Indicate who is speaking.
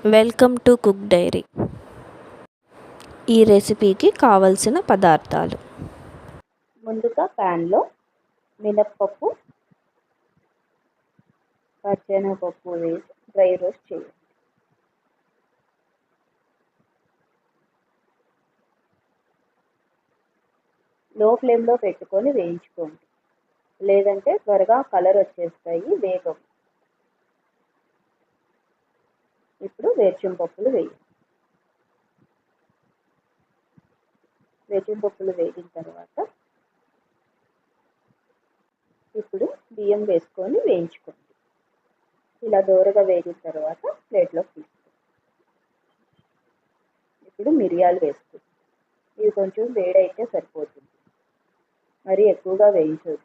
Speaker 1: Welcome to cook dairy. ఈ రెసిపీకి కావలసిన పదార్థాలు:
Speaker 2: ముందుగా ప్యాన్లో మినప్పప్పు, పచ్చెనగపప్పు వేసి డ్రై రోస్ట్ చేయండి. లో ఫ్లేమ్లో పెట్టుకొని వేయించుకోండి, లేదంటే త్వరగా కలర్ వచ్చేస్తాయి, వేగం. ఇప్పుడు వేరుశనగపప్పులు వేయండి. వేరుశనగపప్పులు వేగిన తర్వాత ఇప్పుడు బియ్యం వేసుకొని వేయించుకోండి. ఇలా దోరగా వేగిన తర్వాత ప్లేట్లోకి తీసుకోండి. ఇప్పుడు మిరియాలు వేసుకోండి. ఇవి కొంచెం వేడైతే సరిపోతుంది, మరి ఎక్కువగా వేయించవద్దు.